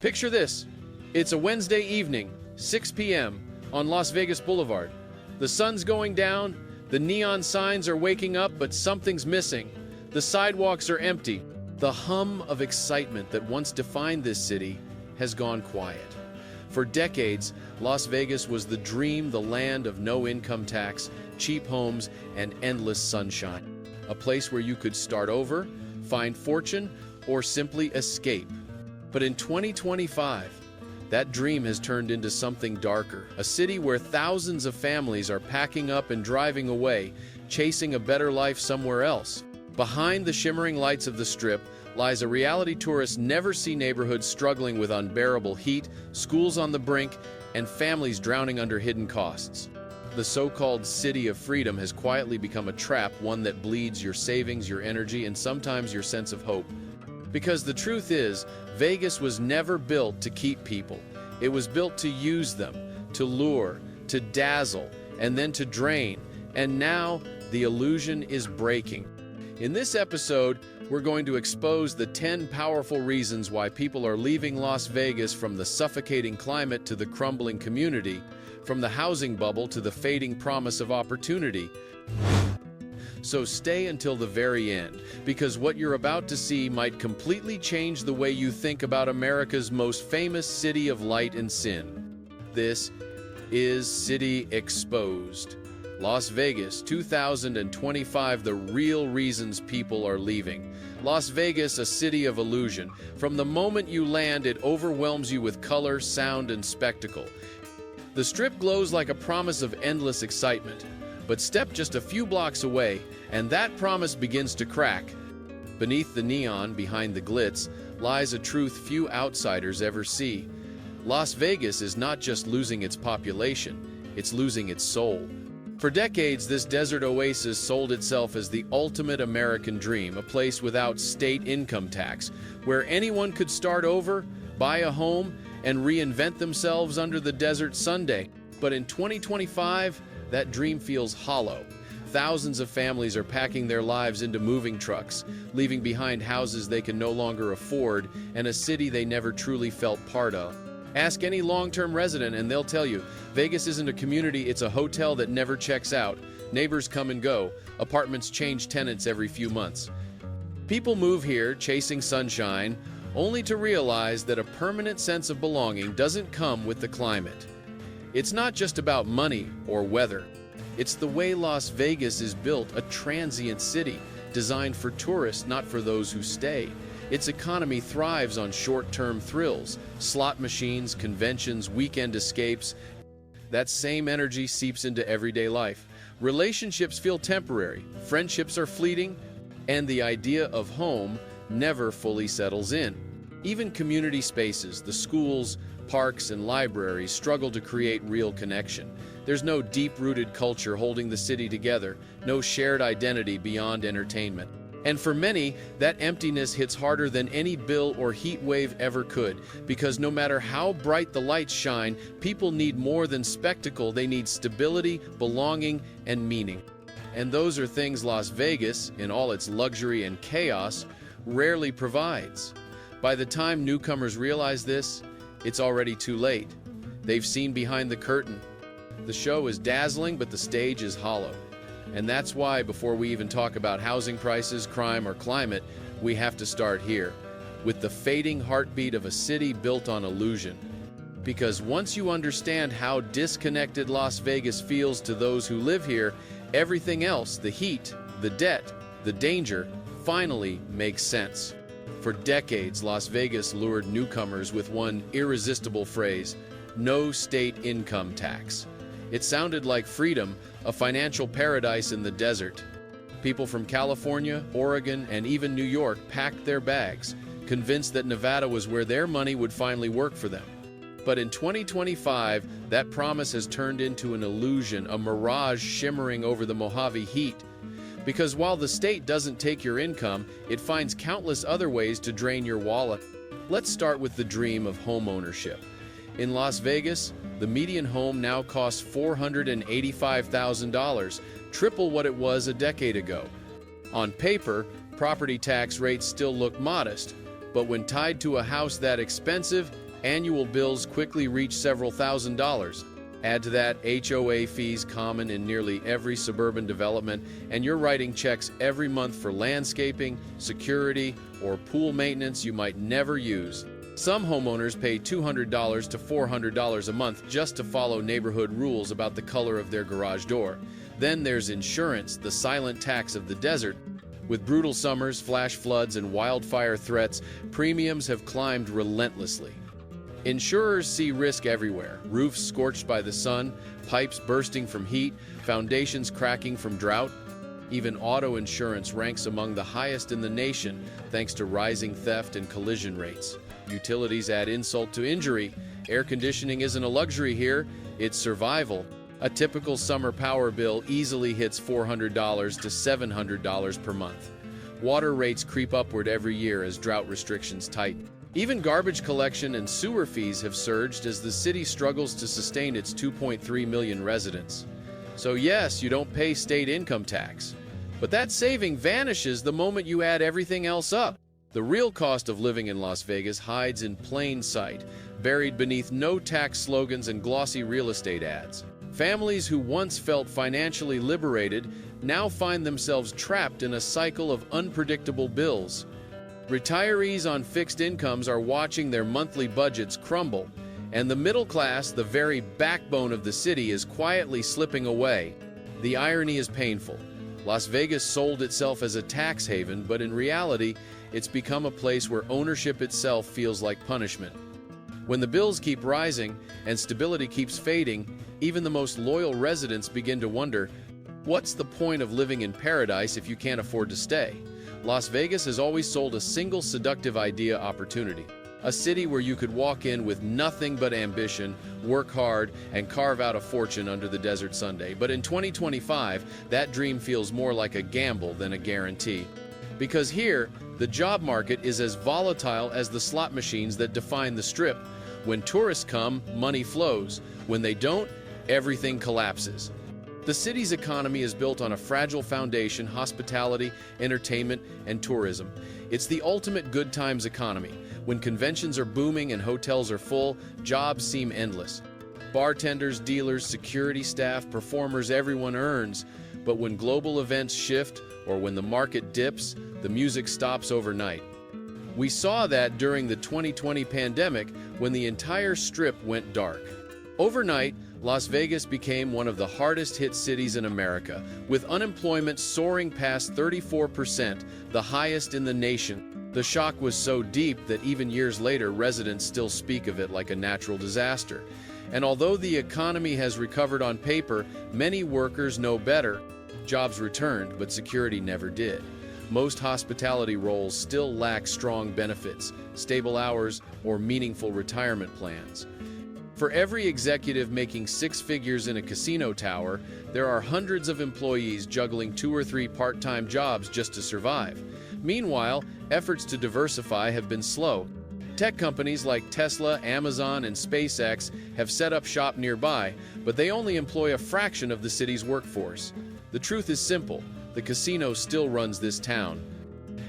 Picture this. It's a Wednesday evening, 6 p.m., on Las Vegas Boulevard. The sun's going down, the neon signs are waking up, but something's missing. The sidewalks are empty. The hum of excitement that once defined this city has gone quiet. For decades, Las Vegas was the dream, the land of no income tax, cheap homes, and endless sunshine. A place where you could start over, find fortune, or simply escape. But in 2025, that dream has turned into something darker. A city where thousands of families are packing up and driving away, chasing a better life somewhere else. Behind the shimmering lights of the Strip lies a reality tourists never see neighborhood struggling with unbearable heat, schools on the brink, and families drowning under hidden costs. The so-called City of Freedom has quietly become a trap, one that bleeds your savings, your energy, and sometimes your sense of hope. Because the truth is, Vegas was never built to keep people. It was built to use them, to lure, to dazzle, and then to drain. And now, the illusion is breaking. In this episode, we're going to expose the 10 powerful reasons why people are leaving Las Vegas, from the suffocating climate to the crumbling community, from the housing bubble to the fading promise of opportunity. So stay until the very end, because what you're about to see might completely change the way you think about America's most famous city of light and sin. This is City Exposed. Las Vegas, 2025, the real reasons people are leaving. Las Vegas, a city of illusion. From the moment you land, it overwhelms you with color, sound, and spectacle. The Strip glows like a promise of endless excitement. But step just a few blocks away, and that promise begins to crack. Beneath the neon, behind the glitz, lies a truth few outsiders ever see. Las Vegas is not just losing its population, it's losing its soul. For decades, this desert oasis sold itself as the ultimate American dream, a place without state income tax, where anyone could start over, buy a home, and reinvent themselves under the desert Sunday. But in 2025, that dream feels hollow. Thousands of families are packing their lives into moving trucks, leaving behind houses they can no longer afford and a city they never truly felt part of. Ask any long-term resident and they'll tell you, Vegas isn't a community, it's a hotel that never checks out. Neighbors come and go, apartments change tenants every few months. People move here chasing sunshine, only to realize that a permanent sense of belonging doesn't come with the climate. It's not just about money or weather. It's the way Las Vegas is built, a transient city, designed for tourists, not for those who stay. Its economy thrives on short-term thrills, slot machines, conventions, weekend escapes. That same energy seeps into everyday life. Relationships feel temporary, friendships are fleeting, and the idea of home never fully settles in. Even community spaces, the schools, parks, and libraries struggle to create real connection. There's no deep-rooted culture holding the city together, no shared identity beyond entertainment. And for many, that emptiness hits harder than any bill or heat wave ever could, because no matter how bright the lights shine, people need more than spectacle. They need stability, belonging, and meaning. And those are things Las Vegas, in all its luxury and chaos, rarely provides. By the time newcomers realize this, it's already too late. They've seen behind the curtain. The show is dazzling, but the stage is hollow. And that's why, before we even talk about housing prices, crime, or climate, we have to start here, with the fading heartbeat of a city built on illusion. Because once you understand how disconnected Las Vegas feels to those who live here, everything else, the heat, the debt, the danger, finally makes sense. For decades, Las Vegas lured newcomers with one irresistible phrase: no state income tax. It sounded like freedom, a financial paradise in the desert. People from California, Oregon, and even New York packed their bags, convinced that Nevada was where their money would finally work for them. But in 2025, that promise has turned into an illusion, a mirage shimmering over the Mojave heat. Because while the state doesn't take your income, it finds countless other ways to drain your wallet. Let's start with the dream of home ownership. In Las Vegas, the median home now costs $485,000, triple what it was a decade ago. On paper, property tax rates still look modest, but when tied to a house that expensive, Annual bills quickly reach several $1,000s. Add to that HOA fees common in nearly every suburban development, and you're writing checks every month for landscaping, security, or pool maintenance you might never use. Some homeowners pay $200 to $400 a month just to follow neighborhood rules about the color of their garage door. Then there's insurance, the silent tax of the desert. With brutal summers, flash floods, and wildfire threats, premiums have climbed relentlessly. Insurers see risk everywhere: roofs scorched by the sun, pipes bursting from heat, foundations cracking from drought. Even auto insurance ranks among the highest in the nation thanks to rising theft and collision rates. Utilities add insult to injury. Air conditioning isn't a luxury here, it's survival. A typical summer power bill easily hits $400 to $700 per month. Water rates creep upward every year as drought restrictions tighten. Even garbage collection and sewer fees have surged as the city struggles to sustain its 2.3 million residents. So yes, you don't pay state income tax, but that saving vanishes the moment you add everything else up. The real cost of living in Las Vegas hides in plain sight, buried beneath no-tax slogans and glossy real estate ads. Families who once felt financially liberated now find themselves trapped in a cycle of unpredictable bills. Retirees on fixed incomes are watching their monthly budgets crumble, and the middle class, the very backbone of the city, is quietly slipping away. The irony is painful. Las Vegas sold itself as a tax haven, but in reality, it's become a place where ownership itself feels like punishment. When the bills keep rising and stability keeps fading, even the most loyal residents begin to wonder, what's the point of living in paradise if you can't afford to stay? Las Vegas has always sold a single seductive idea: opportunity. A city where you could walk in with nothing but ambition, work hard, and carve out a fortune under the desert Sunday. But in 2025, that dream feels more like a gamble than a guarantee. Because here, the job market is as volatile as the slot machines that define the Strip. When tourists come, money flows. When they don't, everything collapses. The city's economy is built on a fragile foundation: hospitality, entertainment, and tourism. It's the ultimate good times economy. When conventions are booming and hotels are full, jobs seem endless. Bartenders, dealers, security staff, performers, everyone earns. But when global events shift or when the market dips, the music stops overnight. We saw that during the 2020 pandemic when the entire Strip went dark. Overnight, Las Vegas became one of the hardest hit cities in America, with unemployment soaring past 34%, the highest in the nation. The shock was so deep that even years later, residents still speak of it like a natural disaster. And although the economy has recovered on paper, many workers know better. Jobs returned, but security never did. Most hospitality roles still lack strong benefits, stable hours, or meaningful retirement plans. For every executive making six figures in a casino tower, there are hundreds of employees juggling 2 or 3 part-time jobs just to survive. Meanwhile, efforts to diversify have been slow. Tech companies like Tesla, Amazon, and SpaceX have set up shop nearby, but they only employ a fraction of the city's workforce. The truth is simple: the casino still runs this town.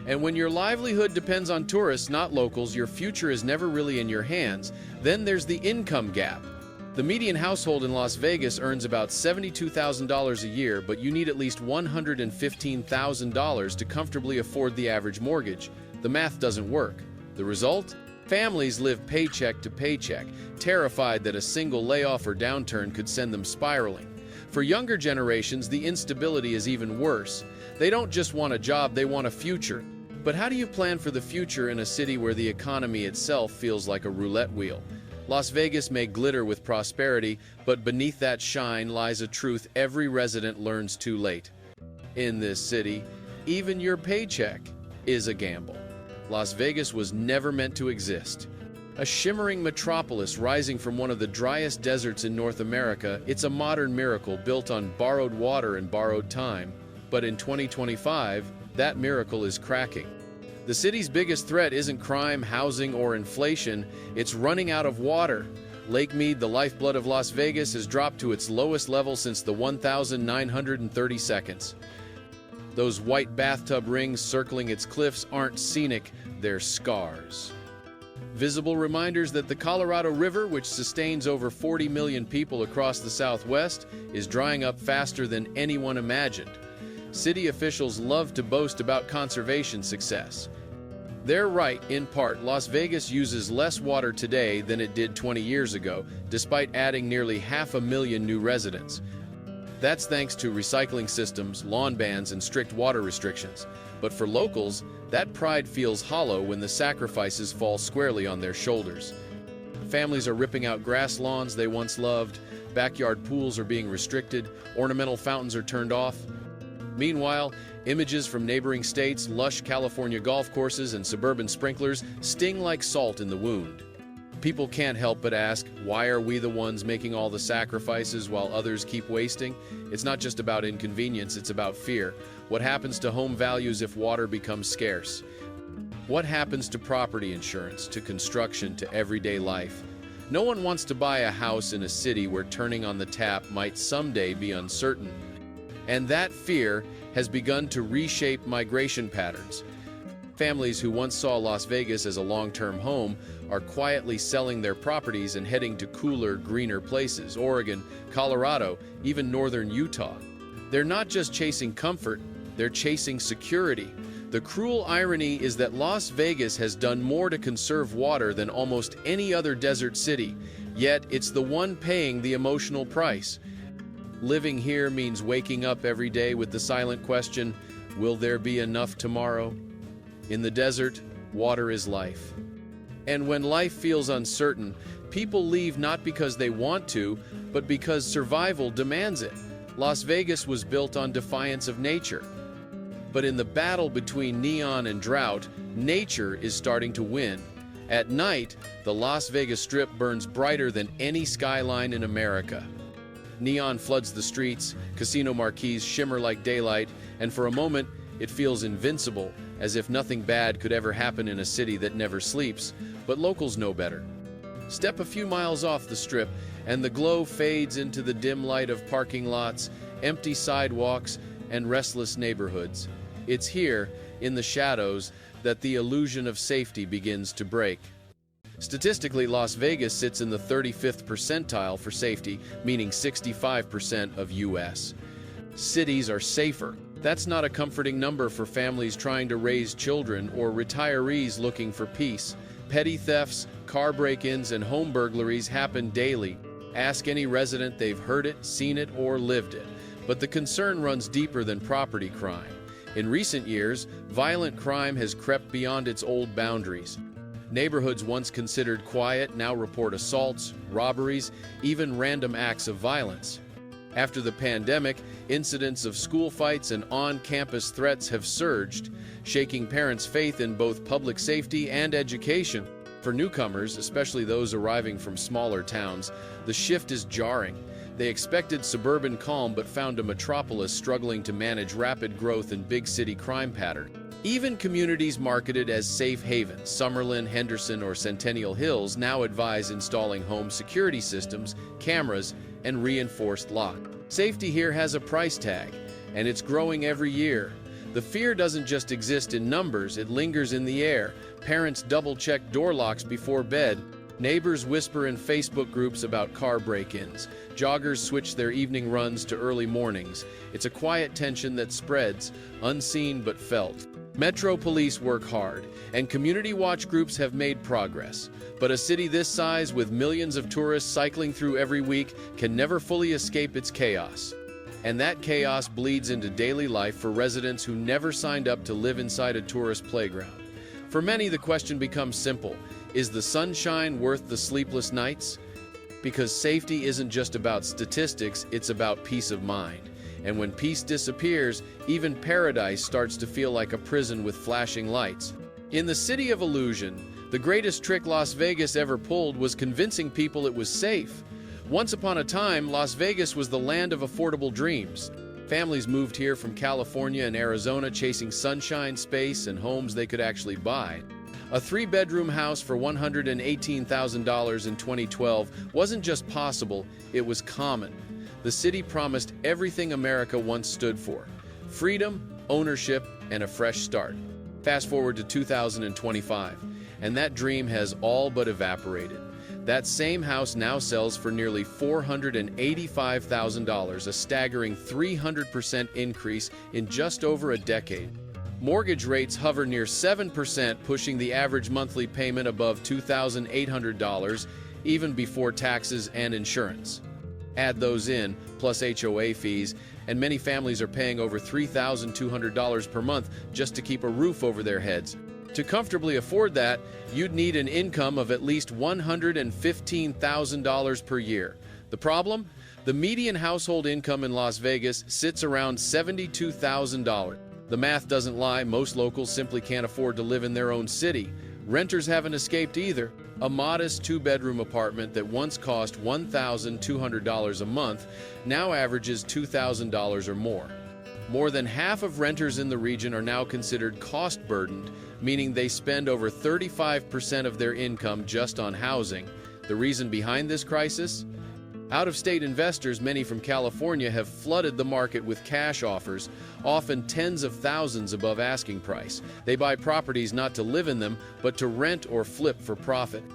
And when your livelihood depends on tourists, not locals, your future is never really in your hands. Then there's the income gap. The median household in Las Vegas earns about $72,000 a year, but you need at least $115,000 to comfortably afford the average mortgage. The math doesn't work. The result? Families live paycheck to paycheck, terrified that a single layoff or downturn could send them spiraling. For younger generations, the instability is even worse. They don't just want a job, they want a future. But how do you plan for the future in a city where the economy itself feels like a roulette wheel? Las Vegas may glitter with prosperity, but beneath that shine lies a truth every resident learns too late. In this city, even your paycheck is a gamble. Las Vegas was never meant to exist. A shimmering metropolis rising from one of the driest deserts in North America, it's a modern miracle built on borrowed water and borrowed time. But in 2025, that miracle is cracking. The city's biggest threat isn't crime, housing, or inflation. It's running out of water. Lake Mead, the lifeblood of Las Vegas, has dropped to its lowest level since the 1,930 seconds. Those white bathtub rings circling its cliffs aren't scenic, they're scars. Visible reminders that the Colorado River, which sustains over 40 million people across the Southwest, is drying up faster than anyone imagined. City officials love to boast about conservation success. They're right, in part. Las Vegas uses less water today than it did 20 years ago, despite adding nearly 500,000 new residents. That's thanks to recycling systems, lawn bans, and strict water restrictions. But for locals, that pride feels hollow when the sacrifices fall squarely on their shoulders. Families are ripping out grass lawns they once loved, backyard pools are being restricted, ornamental fountains are turned off. Meanwhile, images from neighboring states, lush California golf courses, and suburban sprinklers sting like salt in the wound. People can't help but ask, why are we the ones making all the sacrifices while others keep wasting? It's not just about inconvenience, it's about fear. What happens to home values if water becomes scarce? What happens to property insurance, to construction, to everyday life? No one wants to buy a house in a city where turning on the tap might someday be uncertain. And that fear has begun to reshape migration patterns. Families who once saw Las Vegas as a long-term home are quietly selling their properties and heading to cooler, greener places, Oregon, Colorado, even northern Utah. They're not just chasing comfort, they're chasing security. The cruel irony is that Las Vegas has done more to conserve water than almost any other desert city, yet it's the one paying the emotional price. Living here means waking up every day with the silent question, will there be enough tomorrow? In the desert, water is life. And when life feels uncertain, people leave not because they want to, but because survival demands it. Las Vegas was built on defiance of nature. But in the battle between neon and drought, nature is starting to win. At night, the Las Vegas Strip burns brighter than any skyline in America. Neon floods the streets, casino marquees shimmer like daylight, and for a moment, it feels invincible, as if nothing bad could ever happen in a city that never sleeps. But locals know better. Step a few miles off the Strip, and the glow fades into the dim light of parking lots, empty sidewalks, and restless neighborhoods. It's here, in the shadows, that the illusion of safety begins to break. Statistically, Las Vegas sits in the 35th percentile for safety, meaning 65% of U.S. cities are safer. That's not a comforting number for families trying to raise children or retirees looking for peace. Petty thefts, car break-ins, and home burglaries happen daily. Ask any resident, they've heard it, seen it, or lived it. But the concern runs deeper than property crime. In recent years, violent crime has crept beyond its old boundaries. Neighborhoods once considered quiet now report assaults, robberies, even random acts of violence. After the pandemic, incidents of school fights and on-campus threats have surged, shaking parents' faith in both public safety and education. For newcomers, especially those arriving from smaller towns, the shift is jarring. They expected suburban calm but found a metropolis struggling to manage rapid growth and big city crime patterns. Even communities marketed as safe havens, Summerlin, Henderson, or Centennial Hills, now advise installing home security systems, cameras, and reinforced lock. Safety here has a price tag, and it's growing every year. The fear doesn't just exist in numbers, it lingers in the air. Parents double-check door locks before bed. Neighbors whisper in Facebook groups about car break-ins. Joggers switch their evening runs to early mornings. It's a quiet tension that spreads, unseen but felt. Metro police work hard, and community watch groups have made progress. But a city this size, with millions of tourists cycling through every week, can never fully escape its chaos. And that chaos bleeds into daily life for residents who never signed up to live inside a tourist playground. For many, the question becomes simple. Is the sunshine worth the sleepless nights? Because safety isn't just about statistics, it's about peace of mind. And when peace disappears, even paradise starts to feel like a prison with flashing lights. In the city of illusion, the greatest trick Las Vegas ever pulled was convincing people it was safe. Once upon a time, Las Vegas was the land of affordable dreams. Families moved here from California and Arizona chasing sunshine, space, and homes they could actually buy. A 3-bedroom house for $118,000 in 2012 wasn't just possible, it was common. The city promised everything America once stood for: freedom, ownership, and a fresh start. Fast forward to 2025, and that dream has all but evaporated. That same house now sells for nearly $485,000, a staggering 300% increase in just over a decade. Mortgage rates hover near 7%, pushing the average monthly payment above $2,800, even before taxes and insurance. Add those in, plus HOA fees, and many families are paying over $3,200 per month just to keep a roof over their heads. To comfortably afford that, you'd need an income of at least $115,000 per year. The problem? The median household income in Las Vegas sits around $72,000. The math doesn't lie. Most locals simply can't afford to live in their own city. Renters haven't escaped either. A modest two-bedroom apartment that once cost $1,200 a month now averages $2,000 or more. More than half of renters in the region are now considered cost-burdened, meaning they spend over 35% of their income just on housing. The reason behind this crisis? Out-of-state investors, many from California, have flooded the market with cash offers, often tens of thousands above asking price. They buy properties not to live in them, but to rent or flip for profit.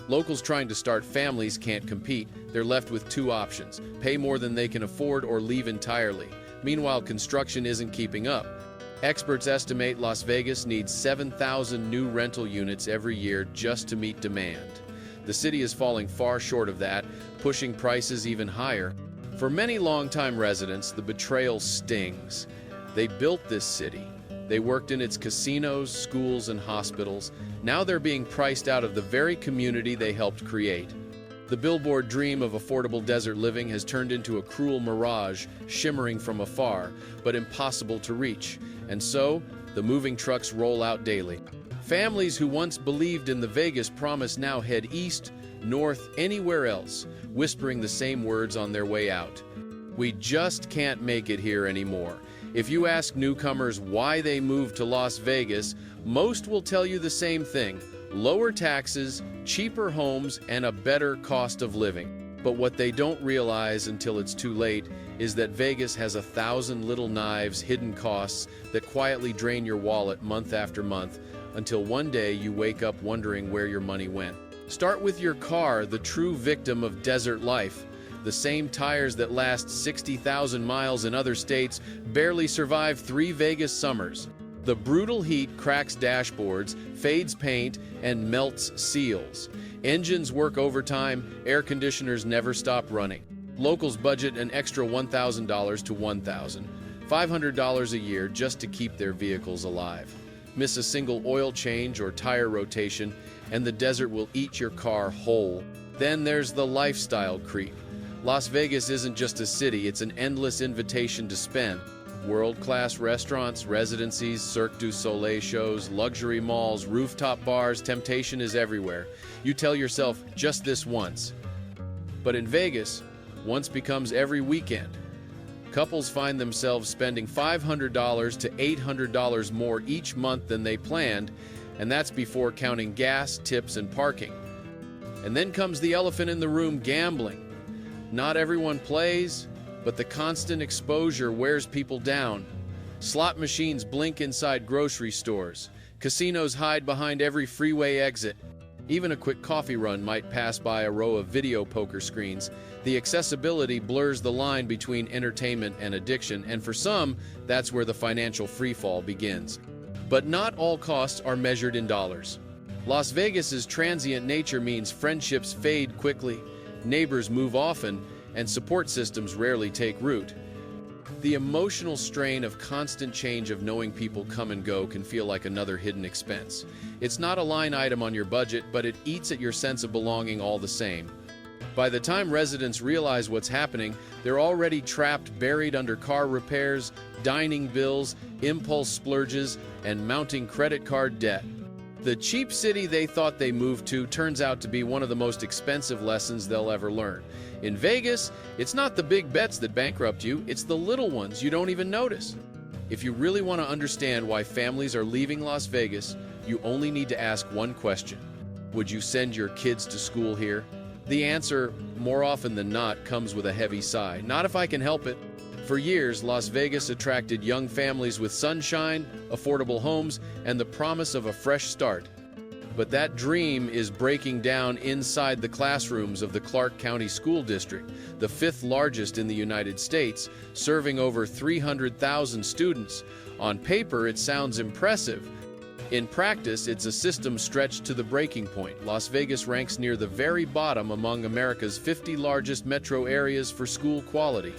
Locals trying to start families can't compete. They're left with two options: pay more than they can afford or leave entirely. Meanwhile, construction isn't keeping up. Experts estimate Las Vegas needs 7,000 new rental units every year just to meet demand. The city is falling far short of that, pushing prices even higher. For many longtime residents, the betrayal stings. They built this city. They worked in its casinos, schools, and hospitals. Now they're being priced out of the very community they helped create. The billboard dream of affordable desert living has turned into a cruel mirage, shimmering from afar, but impossible to reach. And so, the moving trucks roll out daily. Families who once believed in the Vegas promise now head east, north, anywhere else, whispering the same words on their way out. We just can't make it here anymore. If you ask newcomers why they moved to Las Vegas, most will tell you the same thing: lower taxes, cheaper homes, and a better cost of living. But what they don't realize until it's too late is that Vegas has 1,000 little knives, hidden costs that quietly drain your wallet month after month, until one day you wake up wondering where your money went. Start with your car, the true victim of desert life. The same tires that last 60,000 miles in other states barely survive 3 Vegas summers. The brutal heat cracks dashboards, fades paint, and melts seals. Engines work overtime, air conditioners never stop running. Locals budget an extra $1,000 to $1,500 a year just to keep their vehicles alive. Miss a single oil change or tire rotation, and the desert will eat your car whole. Then there's the lifestyle creep. Las Vegas isn't just a city, it's an endless invitation to spend. World-class restaurants, residencies, Cirque du Soleil shows, luxury malls, rooftop bars, temptation is everywhere. You tell yourself, just this once. But in Vegas, once becomes every weekend. Couples find themselves spending $500 to $800 more each month than they planned, and that's before counting gas, tips, and parking. And then comes the elephant in the room: gambling. Not everyone plays, but the constant exposure wears people down. Slot machines blink inside grocery stores. Casinos hide behind every freeway exit. Even a quick coffee run might pass by a row of video poker screens. The accessibility blurs the line between entertainment and addiction, and for some, that's where the financial freefall begins. But not all costs are measured in dollars. Las Vegas's transient nature means friendships fade quickly, neighbors move often, and support systems rarely take root. The emotional strain of constant change of knowing people come and go can feel like another hidden expense. It's not a line item on your budget, but it eats at your sense of belonging all the same. By the time residents realize what's happening, they're already trapped, buried under car repairs, dining bills, impulse splurges, and mounting credit card debt. The cheap city they thought they moved to turns out to be one of the most expensive lessons they'll ever learn. In Vegas, it's not the big bets that bankrupt you, it's the little ones you don't even notice. If you really want to understand why families are leaving Las Vegas, you only need to ask one question: would you send your kids to school here? The answer, more often than not, comes with a heavy sigh. Not if I can help it. For years, Las Vegas attracted young families with sunshine, affordable homes, and the promise of a fresh start. But that dream is breaking down inside the classrooms of the Clark County School District, the fifth largest in the United States, serving over 300,000 students. On paper, it sounds impressive. In practice, it's a system stretched to the breaking point. Las Vegas ranks near the very bottom among America's 50 largest metro areas for school quality.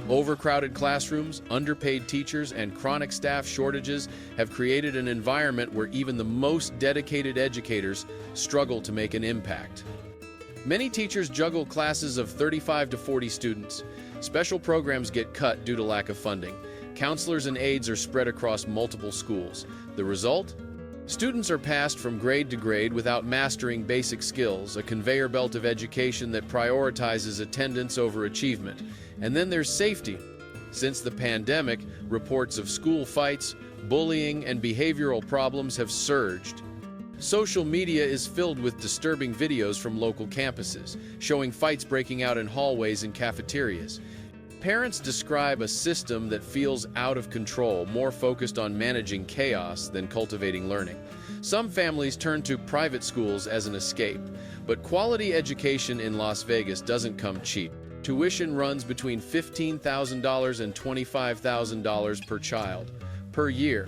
Overcrowded classrooms, underpaid teachers, and chronic staff shortages have created an environment where even the most dedicated educators struggle to make an impact. Many teachers juggle classes of 35 to 40 students. Special programs get cut due to lack of funding. Counselors and aides are spread across multiple schools. The result? Students are passed from grade to grade without mastering basic skills, a conveyor belt of education that prioritizes attendance over achievement. And then there's safety. Since the pandemic, reports of school fights, bullying, and behavioral problems have surged. Social media is filled with disturbing videos from local campuses, showing fights breaking out in hallways and cafeterias. Parents describe a system that feels out of control, more focused on managing chaos than cultivating learning. Some families turn to private schools as an escape, but quality education in Las Vegas doesn't come cheap. Tuition runs between $15,000 and $25,000 per child per year.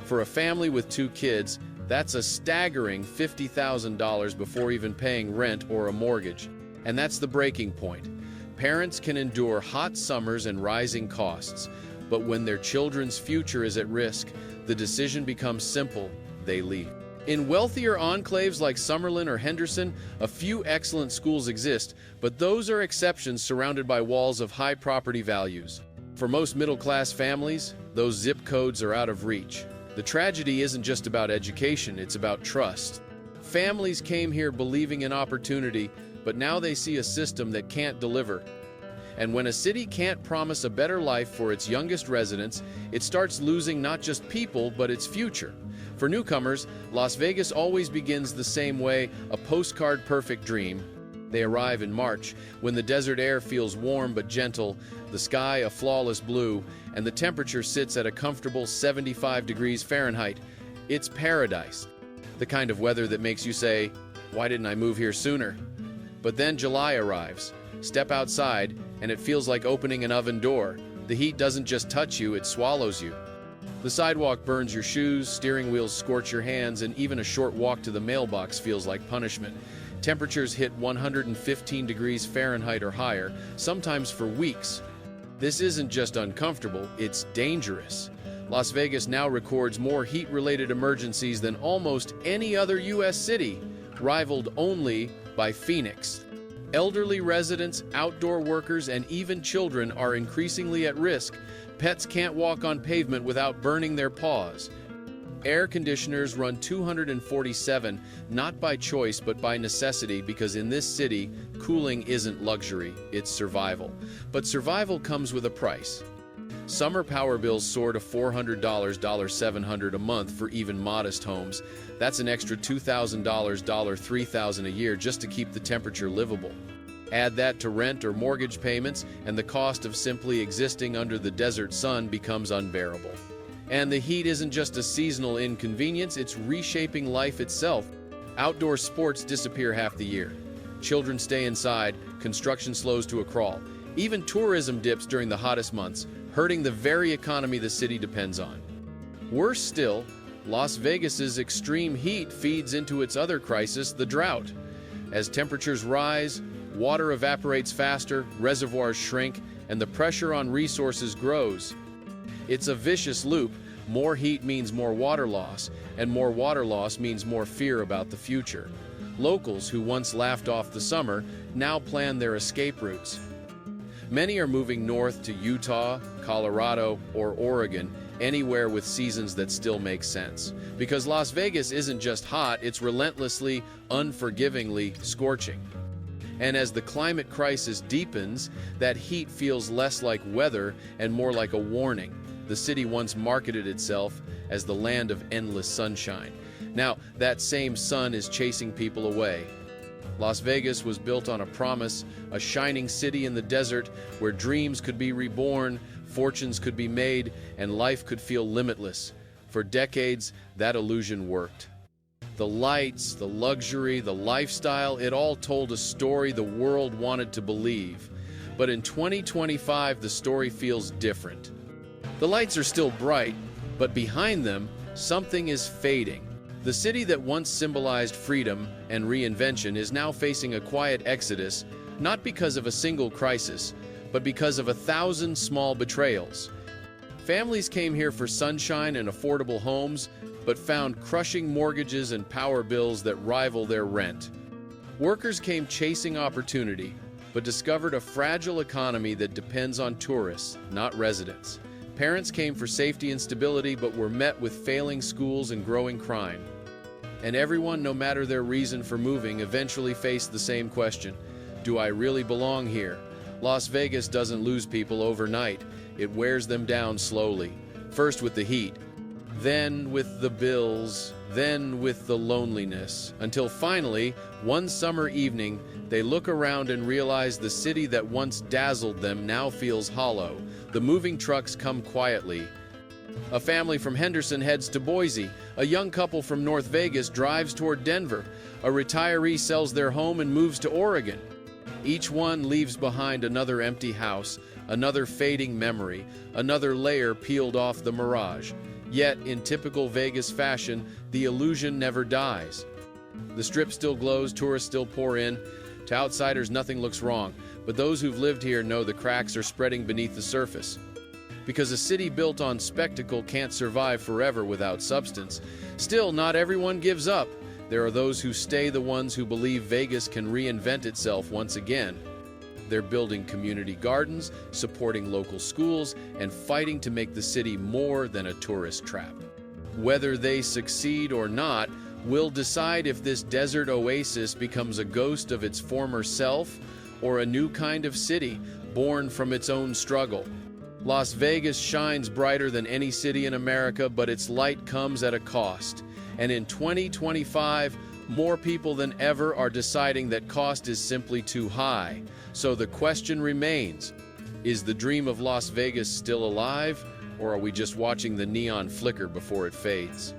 For a family with 2 kids, that's a staggering $50,000 before even paying rent or a mortgage. And that's the breaking point. Parents can endure hot summers and rising costs, but when their children's future is at risk, the decision becomes simple: they leave. In wealthier enclaves like Summerlin or Henderson, a few excellent schools exist, but those are exceptions surrounded by walls of high property values. For most middle-class families, those zip codes are out of reach. The tragedy isn't just about education, it's about trust. Families came here believing in opportunity, but now they see a system that can't deliver. And when a city can't promise a better life for its youngest residents, it starts losing not just people, but its future. For newcomers, Las Vegas always begins the same way, a postcard-perfect dream. They arrive in March, when the desert air feels warm but gentle, the sky a flawless blue, and the temperature sits at a comfortable 75 degrees Fahrenheit. It's paradise. The kind of weather that makes you say, "Why didn't I move here sooner?" But then July arrives. Step outside, and it feels like opening an oven door. The heat doesn't just touch you, it swallows you. The sidewalk burns your shoes, steering wheels scorch your hands, and even a short walk to the mailbox feels like punishment. Temperatures hit 115 degrees Fahrenheit or higher, sometimes for weeks. This isn't just uncomfortable, it's dangerous. Las Vegas now records more heat-related emergencies than almost any other U.S. city, rivaled only by Phoenix. Elderly residents, outdoor workers, and even children are increasingly at risk. Pets can't walk on pavement without burning their paws. Air conditioners run 247, not by choice but by necessity, because in this city, cooling isn't luxury, it's survival. But survival comes with a price. Summer power bills soar to $400, $700 a month for even modest homes. That's an extra $2,000, $3,000 a year just to keep the temperature livable. Add that to rent or mortgage payments, and the cost of simply existing under the desert sun becomes unbearable. And the heat isn't just a seasonal inconvenience, it's reshaping life itself. Outdoor sports disappear half the year. Children stay inside, construction slows to a crawl. Even tourism dips during the hottest months, hurting the very economy the city depends on. Worse still, Las Vegas's extreme heat feeds into its other crisis, the drought. As temperatures rise, water evaporates faster, reservoirs shrink, and the pressure on resources grows. It's a vicious loop. More heat means more water loss, and more water loss means more fear about the future. Locals who once laughed off the summer now plan their escape routes. Many are moving north to Utah, Colorado, or Oregon, anywhere with seasons that still make sense. Because Las Vegas isn't just hot, it's relentlessly, unforgivingly scorching. And as the climate crisis deepens, that heat feels less like weather and more like a warning. The city once marketed itself as the land of endless sunshine. Now, that same sun is chasing people away. Las Vegas was built on a promise, a shining city in the desert where dreams could be reborn, fortunes could be made, and life could feel limitless. For decades, that illusion worked. The lights, the luxury, the lifestyle, it all told a story the world wanted to believe. But in 2025, the story feels different. The lights are still bright, but behind them, something is fading. The city that once symbolized freedom and reinvention is now facing a quiet exodus, not because of a single crisis, but because of 1,000 small betrayals. Families came here for sunshine and affordable homes, but found crushing mortgages and power bills that rival their rent. Workers came chasing opportunity, but discovered a fragile economy that depends on tourists, not residents. Parents came for safety and stability, but were met with failing schools and growing crime. And everyone, no matter their reason for moving, eventually faced the same question: do I really belong here? Las Vegas doesn't lose people overnight. It wears them down slowly. First with the heat, then with the bills, then with the loneliness, until finally, one summer evening, they look around and realize the city that once dazzled them now feels hollow. The moving trucks come quietly. A family from Henderson heads to Boise. A young couple from North Vegas drives toward Denver. A retiree sells their home and moves to Oregon. Each one leaves behind another empty house, another fading memory, another layer peeled off the mirage. Yet, in typical Vegas fashion, the illusion never dies. The Strip still glows, tourists still pour in. To outsiders, nothing looks wrong, but those who've lived here know the cracks are spreading beneath the surface. Because a city built on spectacle can't survive forever without substance. Still, not everyone gives up. There are those who stay, the ones who believe Vegas can reinvent itself once again. They're building community gardens, supporting local schools, and fighting to make the city more than a tourist trap. Whether they succeed or not will decide if this desert oasis becomes a ghost of its former self or a new kind of city born from its own struggle. Las Vegas shines brighter than any city in America, but its light comes at a cost. And in 2025, more people than ever are deciding that cost is simply too high. So the question remains, is the dream of Las Vegas still alive, or are we just watching the neon flicker before it fades?